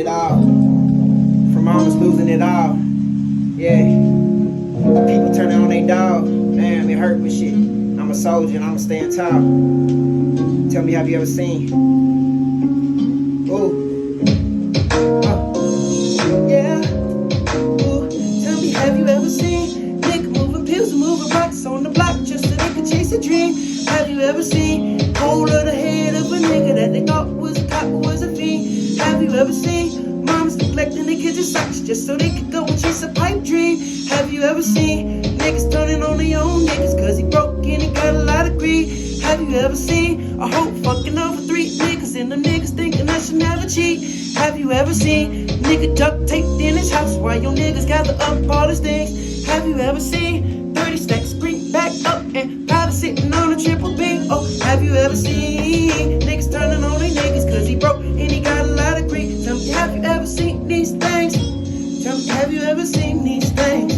it all. From almost losing it all. Yeah. People turning on their dog. Damn, it hurt with shit. I'm a soldier and I'ma stand tall. Tell me, have you ever seen? Ooh. Yeah. Ooh. Tell me, have you ever seen nigga moving pills and moving rocks on the block just so they could chase a dream? Have you ever seen hold of the head of a nigga that they thought was a cop or was a fiend? Have you ever seen moms neglecting their kids' socks just so they could go and chase a pipe dream? Have you ever seen niggas turning on their own niggas cause he broke and he got a lot of greed? Have you ever seen a hoe fucking over 3 niggas and them niggas thinking I should never cheat? Have you ever seen nigga duct taped in his house while your niggas gather up all his things? Have you ever seen 30 stacks bring back up and powder sitting on a triple B? Oh, have you ever seen niggas turning on their niggas cause he broke and he got a lot of greed? Tell me, have you ever seen these things? Tell me, have you ever seen these things?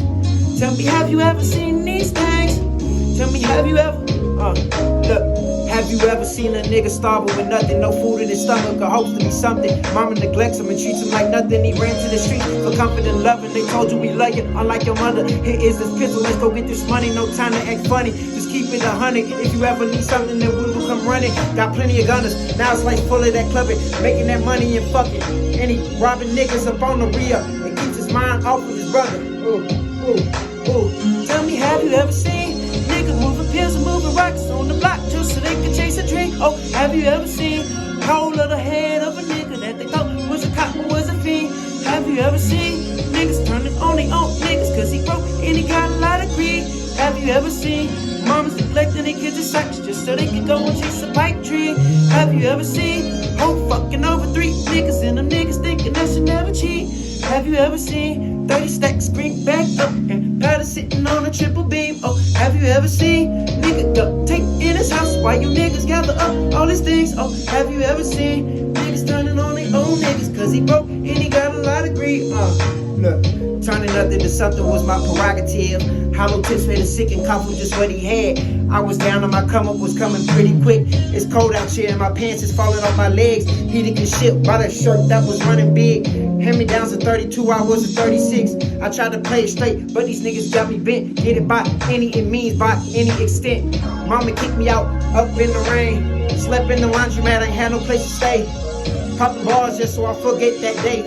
Tell me, have you ever seen these things? Tell me, have you ever, look, have you ever seen a nigga starving with nothing, no food in his stomach or hopes to be something? Mama neglects him and treats him like nothing. He ran to the street for comfort and love, and they told you we love you, unlike your mother. Here is this pistol, let's go get this money, no time to act funny. Just keep it 100. If you ever need something, then we will come running. Got plenty of gunners, now it's like full of that clubbing, making that money and fucking. And he robbing niggas up on the rear and keeps his mind off of his brother. Ooh, ooh, ooh. Tell me, have you ever seen nigga moving pills and moving rocks on the block just so they can chase a dream? Oh, have you ever seen hold of the head of a nigga that they thought was a cop or was a fiend? Have you ever seen niggas turning on their own niggas cause he broke and he got a lot of greed? Have you ever seen mamas neglecting their kids' socks just so they can go and chase a pipe dream? Have you ever seen hoe fucking over 3 niggas and them niggas thinking I should never cheat? Have you ever seen 30 stacks bring back up and powder sitting on a triple beam? Oh, have you ever seen nigga duct tape in his house while you niggas gather up all these things? Oh, have you ever seen niggas turning on their own niggas cause he broke and he got a lot of greed? Look, turning nothing to something was my prerogative. Hollow tips for the sick and cough was just what he had. I was down and my come up was coming pretty quick. It's cold out here and my pants is falling off my legs. He didn't get shit by that shirt that was running big. Hand me downs at 32, I was at 36. I tried to play it straight, but these niggas got me bent. Get it by any means, by any extent. Mama kicked me out, up in the rain. Slept in the laundromat, ain't had no place to stay. Popping bars just so I forget that day,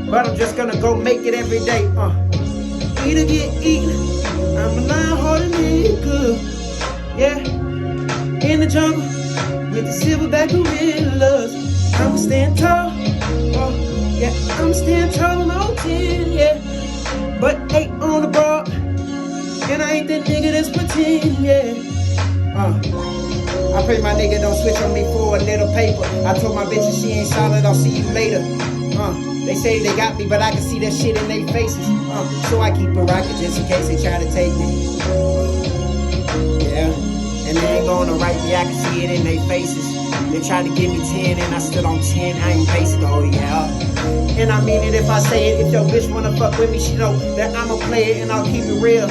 but I'm just gonna go make it every day, Eat or get eaten, I'm a lion-hearted nigga. Yeah, in the jungle, with the silverback gorillas. I'ma stand tall, yeah, I'm stand tall on all 10, yeah. But 8 on the broad, and I ain't that nigga that's pretend, yeah. I pray my nigga don't switch on me for a little paper. I told my bitches she ain't solid, I'll see you later. They say they got me, but I can see that shit in their faces. So I keep a rocket just in case they try to take me. Yeah, and they ain't gonna write me, I can see it in their faces. They tried to give me 10 and I stood on 10, I ain't basic, oh yeah. And I mean it if I say it, if your bitch wanna fuck with me, she know that I'ma play it and I'll keep it real.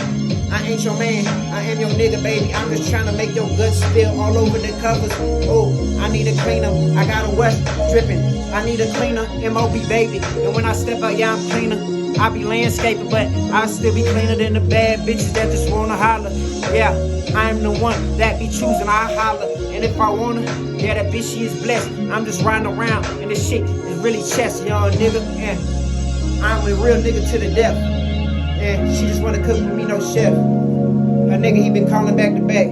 I ain't your man, I am your nigga, baby. I'm just trying to make your guts spill all over the covers. Oh, I need a cleaner, I got a West dripping. I need a cleaner, M.O.B. baby. And when I step out, yeah, I'm cleaner. I be landscaping, but I still be cleaner than the bad bitches that just wanna holler. Yeah, I am the one that be choosing, I holler. And if I wanna, yeah, that bitch, she is blessed. I'm just riding around, and this shit is really chest, y'all nigga. And I'm a real nigga to the death. And she just wanna cook with me, no chef. Her nigga, he been calling back to back,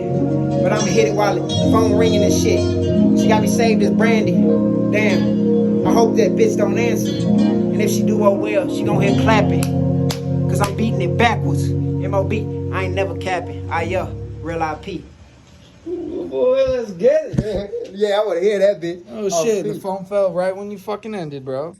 but I'ma hit it while the phone ringing and shit. She got me saved as Brandy. Damn, I hope that bitch don't answer. And if she do, oh well, she gon' hear clapping. Cause I'm beating it backwards. M.O.B., I ain't never capping. Real IP. Boy, let's get it. Yeah, I wanna hear that bitch. Oh shit, the phone fell right when you fucking ended, bro.